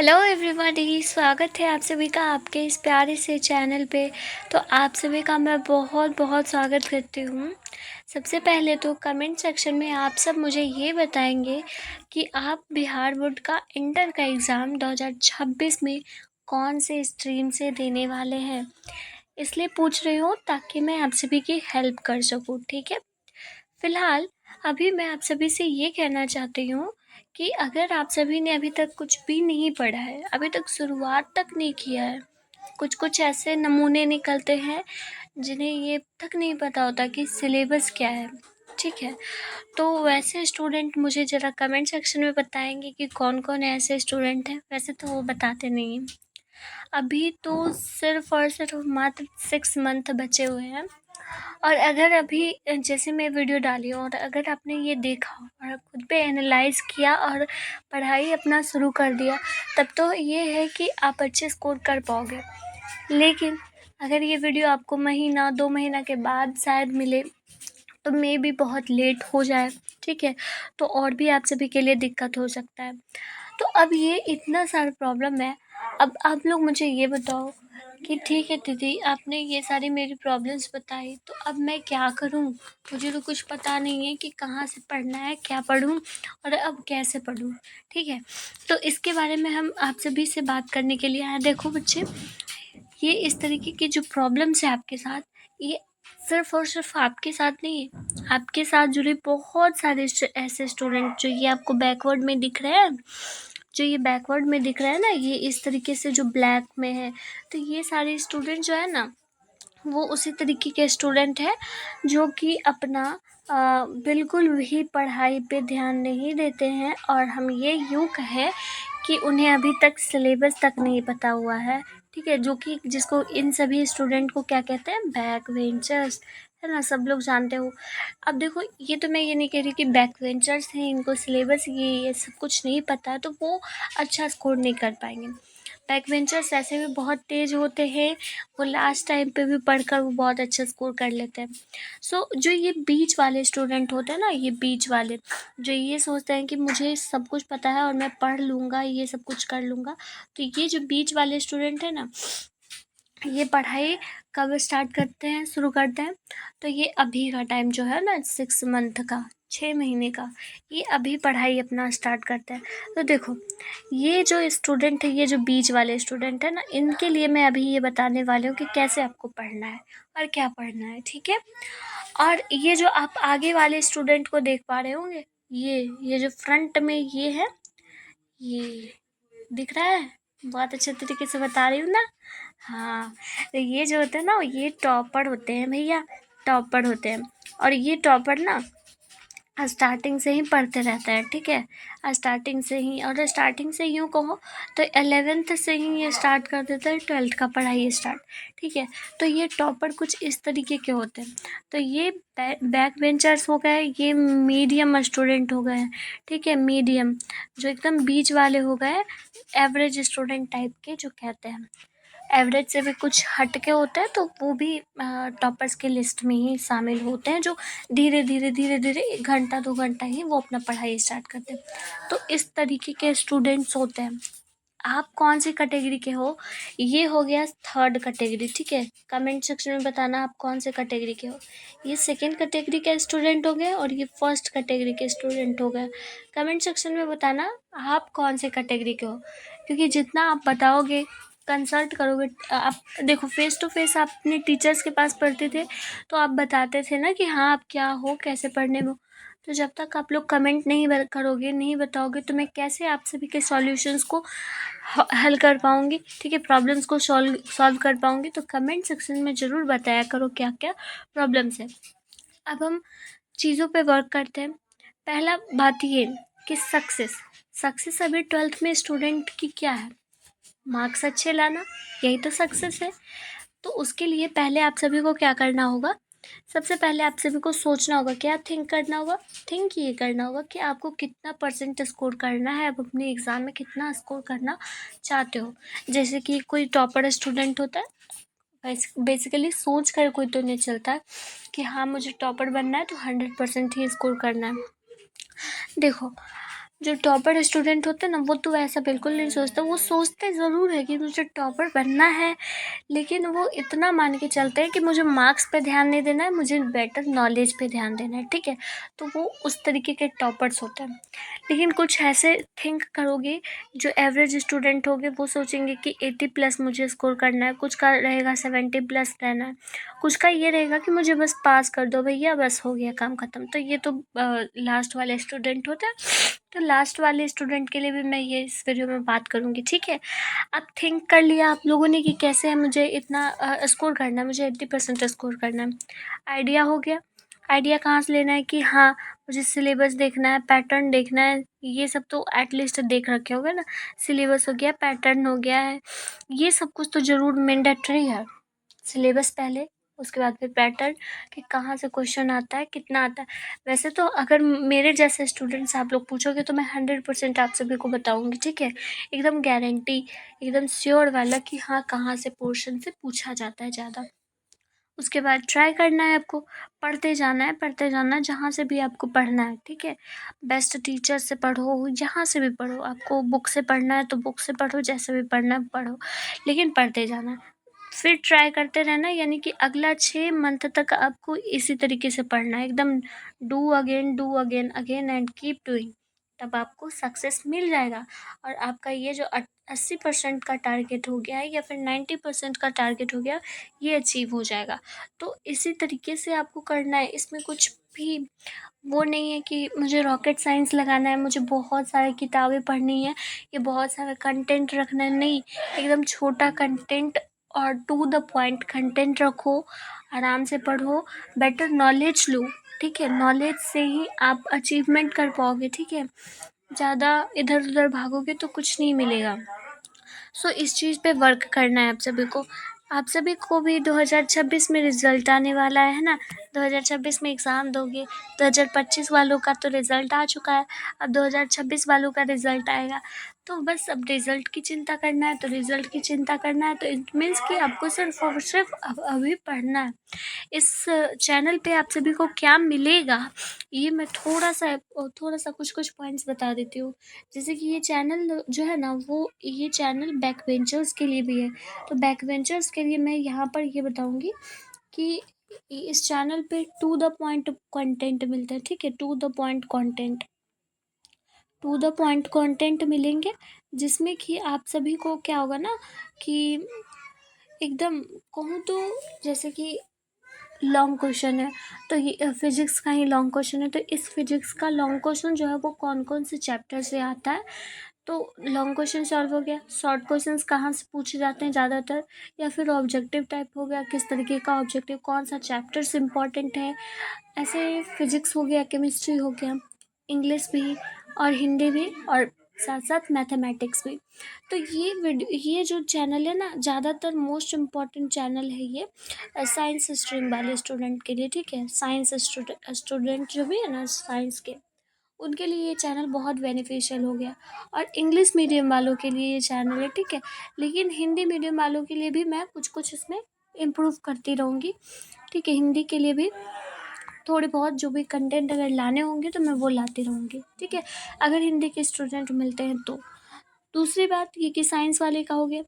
Hello everybody, स्वागत है आप सभी का आपके इस प्यारे से चैनल पे। तो आप सभी का मैं बहुत बहुत स्वागत करती हूँ। सबसे पहले तो कमेंट सेक्शन में आप सब मुझे ये बताएंगे कि आप बिहार बोर्ड का इंटर का एग्ज़ाम 2026 में कौन से स्ट्रीम से देने वाले हैं। इसलिए पूछ रही हूँ ताकि मैं आप सभी की हेल्प कर सकूँ, ठीक है। फ़िलहाल अभी मैं आप सभी से ये कहना चाहती हूँ कि अगर आप सभी ने अभी तक कुछ भी नहीं पढ़ा है, अभी तक शुरुआत तक नहीं किया है, कुछ-कुछ ऐसे नमूने निकलते हैं जिन्हें ये तक नहीं पता होता कि सिलेबस क्या है, ठीक है? तो वैसे स्टूडेंट मुझे ज़रा कमेंट सेक्शन में बताएँगे कि कौन-कौन ऐसे स्टूडेंट हैं? वैसे तो वो बताते नहीं हैं। अभी तो सिर्फ़ और सिर्फ़ मात्र 6 मंथ बचे हुए हैं। और अगर अभी जैसे मैं वीडियो डाली हूँ और अगर आपने ये देखा और खुद पे एनालाइज़ किया और पढ़ाई अपना शुरू कर दिया, तब तो ये है कि आप अच्छे स्कोर कर पाओगे। लेकिन अगर ये वीडियो आपको महीना 2 महीना के बाद शायद मिले, तो मेबी बहुत लेट हो जाए, ठीक है? तो और भी आप सभी के लिए दिक्कत हो सकता है। तो अब ये इतना सारा प्रॉब्लम है। अब आप लोग मुझे ये बताओ कि ठीक है दीदी, आपने ये सारी मेरी प्रॉब्लम्स बताई, तो अब मैं क्या करूँ? मुझे तो कुछ पता नहीं है कि कहाँ से पढ़ना है, क्या पढ़ूँ और अब कैसे पढ़ूँ, ठीक है? तो इसके बारे में हम आप सभी से बात करने के लिए आए हैं। देखो बच्चे, ये इस तरीके की जो प्रॉब्लम्स है आपके साथ, ये सिर्फ़ और सिर्फ़ आपके साथ नहीं है, आपके साथ जुड़े बहुत सारे ऐसे स्टूडेंट जो ये आपको बैकवर्ड में दिख रहे हैं, जो ये बैकवर्ड में दिख रहा है ना, ये इस तरीके से जो ब्लैक में है, तो ये सारे स्टूडेंट जो है ना, वो उसी तरीके के स्टूडेंट हैं जो कि अपना बिल्कुल भी पढ़ाई पे ध्यान नहीं देते हैं, और हम ये यूँ कहें कि उन्हें अभी तक सिलेबस तक नहीं पता हुआ है, ठीक है? जो कि जिसको इन सभी स्टूडेंट को क्या कहते हैं, बैक बेंचर्स, है ना? सब लोग जानते हो। अब देखो, ये तो मैं ये नहीं कह रही कि बैक बेंचर्स हैं, इनको सिलेबस ये सब कुछ नहीं पता है, तो वो अच्छा स्कोर नहीं कर पाएंगे। बैक बेंचर्स ऐसे भी बहुत तेज़ होते हैं, वो लास्ट टाइम पे भी पढ़कर वो बहुत अच्छा स्कोर कर लेते हैं। सो जो ये बीच वाले स्टूडेंट होते हैं ना, ये बीच वाले, जो ये सोचते हैं कि मुझे सब कुछ पता है और मैं पढ़ लूँगा, ये सब कुछ कर लूँगा, तो ये जो बीच वाले स्टूडेंट हैं ना, ये पढ़ाई कब स्टार्ट करते हैं, शुरू करते हैं, तो ये अभी का टाइम जो है ना, 6 मंथ का, 6 महीने का, ये अभी पढ़ाई अपना स्टार्ट करते हैं। तो देखो, ये जो स्टूडेंट है, ये जो बीच वाले स्टूडेंट है ना, इनके लिए मैं अभी ये बताने वाली हूँ कि कैसे आपको पढ़ना है और क्या पढ़ना है, ठीक है? और ये जो आप आगे वाले स्टूडेंट को देख पा रहे होंगे, ये जो फ्रंट में ये है, ये दिख रहा है? बहुत अच्छे तरीके से बता रही हूँ ना? हाँ, तो ये जो होते हैं ना, ये टॉपर होते हैं भैया, टॉपर होते हैं। और ये टॉपर ना स्टार्टिंग से ही पढ़ते रहता है, ठीक है? स्टार्टिंग से ही, और स्टार्टिंग से यूँ कहो तो 11th से ही ये स्टार्ट कर देता है 12th का पढ़ाई स्टार्ट, ठीक है? तो ये टॉपर कुछ इस तरीके के होते हैं। तो ये बैक बेंचर्स हो गए, ये मीडियम स्टूडेंट हो गए हैं, ठीक है? मीडियम, जो एकदम बीच वाले हो गए, एवरेज स्टूडेंट टाइप के जो कहते हैं। एवरेज से भी कुछ हट के होते हैं, तो वो भी टॉपर्स की लिस्ट में ही शामिल होते हैं, जो धीरे-धीरे 1 घंटा 2 घंटा ही वो अपना पढ़ाई स्टार्ट करते हैं। तो इस तरीके के स्टूडेंट्स होते हैं। आप कौन-सी कैटेगरी के हो? ये हो गया 3rd कैटेगरी, ठीक है? कमेंट सेक्शन में बताना आप कौन से कैटेगरी के हो। ये 2nd कैटेगरी के स्टूडेंट हो गए और ये 1st कैटेगरी के स्टूडेंट हो गए। कमेंट सेक्शन में बताना आप कौन से कैटेगरी के हो, क्योंकि जितना आप बताओगे, कंसल्ट करोगे, आप देखो फेस टू फेस आप अपने टीचर्स के पास पढ़ते थे, तो आप बताते थे ना कि हाँ, आप क्या हो, कैसे पढ़ने में हो। तो जब तक आप लोग कमेंट नहीं करोगे, नहीं बताओगे, तो मैं कैसे आप सभी के सॉल्यूशंस को हल कर पाऊँगी, ठीक है? प्रॉब्लम्स को सॉल्व कर पाऊँगी। तो कमेंट सेक्शन में ज़रूर बताया करो क्या-क्या प्रॉब्लम्स हैं। अब हम चीज़ों पे वर्क करते हैं। पहला बात ये कि सक्सेस अभी 12th में स्टूडेंट की क्या है? मार्क्स अच्छे लाना, यही तो सक्सेस है। तो उसके लिए पहले आप सभी को क्या करना होगा? सबसे पहले आप सभी को सोचना होगा, क्या थिंक करना होगा? थिंक ये करना होगा कि आपको कितना परसेंट स्कोर करना है, आप अपने एग्ज़ाम में कितना स्कोर करना चाहते हो। जैसे कि कोई टॉपर स्टूडेंट होता है, बेसिकली सोच कर कोई तो नहीं चलता कि हाँ, मुझे टॉपर बनना है तो 100% ही स्कोर करना है। देखो, जो टॉपर स्टूडेंट होते हैं ना, वो तो ऐसा बिल्कुल नहीं सोचते। वो सोचते ज़रूर है कि मुझे टॉपर बनना है, लेकिन वो इतना मान के चलते हैं कि मुझे मार्क्स पे ध्यान नहीं देना है, मुझे बेटर नॉलेज पे ध्यान देना है, ठीक है। तो वो उस तरीके के टॉपर्स होते हैं। लेकिन कुछ ऐसे थिंक करोगे, जो एवरेज स्टूडेंट होंगे, वो सोचेंगे कि 80+ मुझे स्कोर करना है, कुछ का रहेगा 70+ रहना है, कुछ का ये रहेगा कि मुझे बस पास कर दो भैया, बस हो गया काम ख़त्म। तो ये तो लास्ट वाले स्टूडेंट होते हैं। तो लास्ट वाले स्टूडेंट के लिए भी मैं ये इस वीडियो में बात करूँगी, ठीक है। अब थिंक कर लिया आप लोगों ने कि कैसे है मुझे इतना स्कोर करना है, मुझे 80% स्कोर करना है। आइडिया हो गया। आइडिया कहाँ से लेना है कि हाँ, मुझे सिलेबस देखना है, पैटर्न देखना है, ये सब तो एटलीस्ट देख रखे होगे ना। सिलेबस हो गया, पैटर्न हो गया है, ये सब कुछ तो ज़रूर मैंडेटरी है। सिलेबस पहले, उसके बाद फिर पैटर्न, कि कहाँ से क्वेश्चन आता है, कितना आता है। वैसे तो अगर मेरे जैसे स्टूडेंट से आप लोग पूछोगे तो मैं 100% आप सभी को बताऊँगी, ठीक है। एकदम गारंटी, एकदम श्योर वाला कि हाँ, कहाँ से पोर्शन से पूछा जाता है ज़्यादा। उसके बाद ट्राई करना है आपको, पढ़ते जाना है, जहाँ से भी आपको पढ़ना है, ठीक है। बेस्ट टीचर से पढ़ो, जहाँ से भी पढ़ो। आपको बुक से पढ़ना है तो बुक से पढ़ो, जैसे भी पढ़ना है पढ़ो, लेकिन पढ़ते जाना है। फिर ट्राई करते रहना, यानी कि अगला 6 मंथ तक आपको इसी तरीके से पढ़ना है, एकदम do again, again and keep doing. तब आपको सक्सेस मिल जाएगा, और आपका ये जो 80% का टारगेट हो गया है, या फिर 90% का टारगेट हो गया, ये अचीव हो जाएगा। तो इसी तरीके से आपको करना है। इसमें कुछ भी वो नहीं है कि मुझे रॉकेट साइंस लगाना है, मुझे बहुत सारी किताबें पढ़नी है, ये बहुत सारा कंटेंट रखना है, नहीं। एकदम छोटा कंटेंट और टू द पॉइंट कंटेंट रखो, आराम से पढ़ो, बेटर नॉलेज लो, ठीक है। नॉलेज से ही आप अचीवमेंट कर पाओगे, ठीक है। ज़्यादा इधर उधर भागोगे तो कुछ नहीं मिलेगा। सो इस चीज़ पे वर्क करना है आप सभी को। आप सभी को भी 2026 में रिज़ल्ट आने वाला है ना। 2026 में एग्ज़ाम दोगे। 2025 वालों का तो रिज़ल्ट आ चुका है, अब 2026 वालों का रिज़ल्ट आएगा। तो बस अब रिज़ल्ट की चिंता करना है, तो रिज़ल्ट की चिंता करना है, तो इट मीन्स कि आपको सिर्फ़ और सिर्फ़ अब अभी पढ़ना है। इस चैनल पे आप सभी को क्या मिलेगा, ये मैं थोड़ा सा कुछ पॉइंट्स बता देती हूँ। जैसे कि ये चैनल जो है ना, वो ये चैनल बैक बेंचर्स के लिए भी है। तो बैक बेंचर्स के लिए मैं यहाँ पर ये बताऊँगी कि इस चैनल पे टू द पॉइंट कंटेंट मिलता है, ठीक है। टू द पॉइंट कंटेंट मिलेंगे, जिसमें कि आप सभी को क्या होगा ना, कि एकदम कहूँ तो, जैसे कि लॉन्ग क्वेश्चन है, तो ये फिजिक्स का ही लॉन्ग क्वेश्चन है, तो इस फिजिक्स का लॉन्ग क्वेश्चन जो है वो कौन कौन से चैप्टर से आता है। तो लॉन्ग क्वेश्चन सॉल्व हो गया। शॉर्ट क्वेश्चंस कहाँ से पूछे जाते हैं ज़्यादातर, या फिर ऑब्जेक्टिव टाइप हो गया, किस तरीके का ऑब्जेक्टिव, कौन सा चैप्टर्स इंपॉर्टेंट है। ऐसे फिजिक्स हो गया, केमिस्ट्री हो गया, इंग्लिश भी, और हिंदी भी, और साथ साथ मैथमेटिक्स भी। तो ये जो चैनल है ना, ज़्यादातर मोस्ट इम्पॉर्टेंट चैनल है ये साइंस स्ट्रीम वाले स्टूडेंट के लिए, ठीक है। साइंस स्टूडेंट जो भी है ना साइंस के, उनके लिए ये चैनल बहुत बेनिफिशियल हो गया। और इंग्लिश मीडियम वालों के लिए ये चैनल है, ठीक है। लेकिन हिंदी मीडियम वालों के लिए भी मैं कुछ कुछ इसमें इम्प्रूव करती रहूँगी, ठीक है। हिंदी के लिए भी थोड़े बहुत जो भी कंटेंट अगर लाने होंगे तो मैं वो लाती रहूँगी, ठीक है, अगर हिंदी के स्टूडेंट मिलते हैं तो। दूसरी बात ये कि साइंस वाले का हो गया।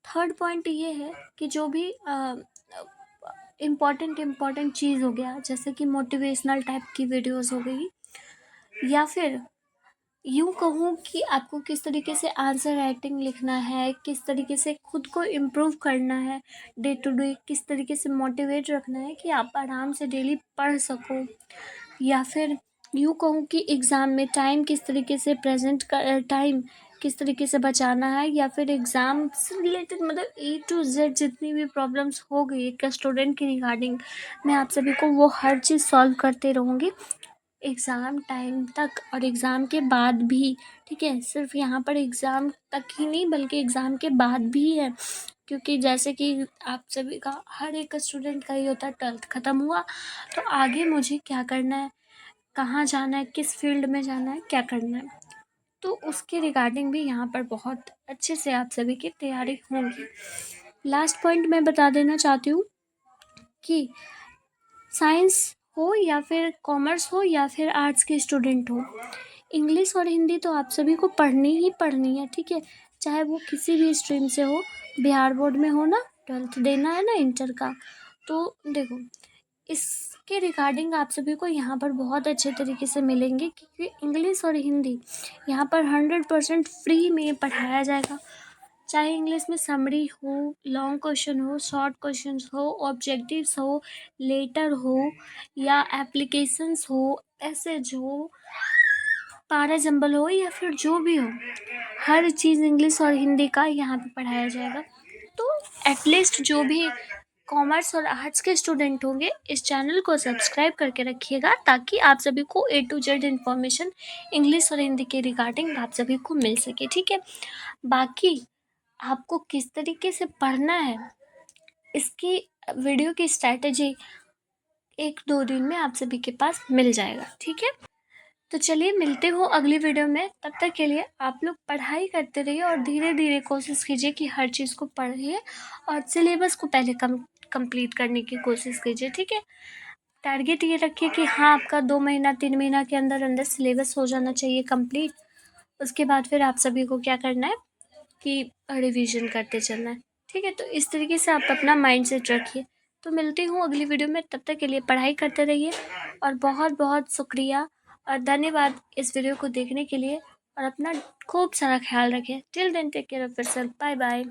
थर्ड पॉइंट ये है कि जो भी इम्पॉर्टेंट चीज़ हो गया, जैसे कि मोटिवेशनल टाइप की वीडियोस हो गई, या फिर यूँ कहूँ कि आपको किस तरीके से आंसर राइटिंग लिखना है, किस तरीके से खुद को इम्प्रूव करना है, डे टू डे किस तरीके से मोटिवेट रखना है कि आप आराम से डेली पढ़ सको। या फिर यूँ कहूँ कि एग्ज़ाम में टाइम किस तरीके से टाइम किस तरीके से बचाना है, या फिर एग्ज़ाम से रिलेटेड, मतलब ए टू जेड जितनी भी प्रॉब्लम्स हो गई एक स्टूडेंट की रिगार्डिंग, मैं आप सभी को वो हर चीज़ सॉल्व करते रहूँगी एग्ज़ाम टाइम तक और एग्ज़ाम के बाद भी, ठीक है। सिर्फ यहाँ पर एग्ज़ाम तक ही नहीं, बल्कि एग्ज़ाम के बाद भी है, क्योंकि जैसे कि आप सभी का, हर एक स्टूडेंट का ये होता है, 12th ख़त्म हुआ तो आगे मुझे क्या करना है, कहाँ जाना है, किस फील्ड में जाना है, क्या करना है। तो उसके रिगार्डिंग भी यहाँ पर बहुत अच्छे से आप सभी की तैयारी होंगी। लास्ट पॉइंट मैं बता देना चाहती हूँ कि साइंस हो या फिर कॉमर्स हो या फिर आर्ट्स के स्टूडेंट हो, इंग्लिश और हिंदी तो आप सभी को पढ़नी ही पढ़नी है, ठीक है, चाहे वो किसी भी स्ट्रीम से हो। बिहार बोर्ड में हो ना, 12th देना है ना इंटर का, तो देखो इसके रिगार्डिंग आप सभी को यहाँ पर बहुत अच्छे तरीके से मिलेंगे, क्योंकि इंग्लिश और हिंदी यहाँ पर 100% फ्री में पढ़ाया जाएगा। चाहे इंग्लिश में समरी हो, लॉन्ग क्वेश्चन हो, शॉर्ट क्वेश्चंस हो, ऑब्जेक्टिव्स हो, लेटर हो, या एप्लीकेशंस हो, एसेज हो, पारा जंबल हो, या फिर जो भी हो, हर चीज़ इंग्लिश और हिंदी का यहाँ पे पढ़ाया जाएगा। तो एटलीस्ट जो भी कॉमर्स और आर्ट्स के स्टूडेंट होंगे, इस चैनल को सब्सक्राइब करके रखिएगा, ताकि आप सभी को A to Z information English और हिंदी के रिगार्डिंग आप सभी को मिल सके, ठीक है। बाकी आपको किस तरीके से पढ़ना है, इसकी वीडियो की स्ट्रैटेजी 1-2 दिन में आप सभी के पास मिल जाएगा, ठीक है। तो चलिए मिलते हो अगली वीडियो में, तब तक के लिए आप लोग पढ़ाई करते रहिए और धीरे धीरे कोशिश कीजिए कि हर चीज़ को पढ़िए और सिलेबस को पहले कंप्लीट करने की कोशिश कीजिए, ठीक है। टारगेट ये रखिए कि हाँ, आपका 2 महीना 3 महीना के अंदर अंदर सिलेबस हो जाना चाहिए कंप्लीट। उसके बाद फिर आप सभी को क्या करना है कि रिवीजन करते चलना है, ठीक है। तो इस तरीके से आप अपना माइंड सेट रखिए। तो मिलती हूँ अगली वीडियो में, तब तक के लिए पढ़ाई करते रहिए और बहुत बहुत शुक्रिया और धन्यवाद इस वीडियो को देखने के लिए, और अपना खूब सारा ख्याल रखें। Till then take care of yourself, bye bye.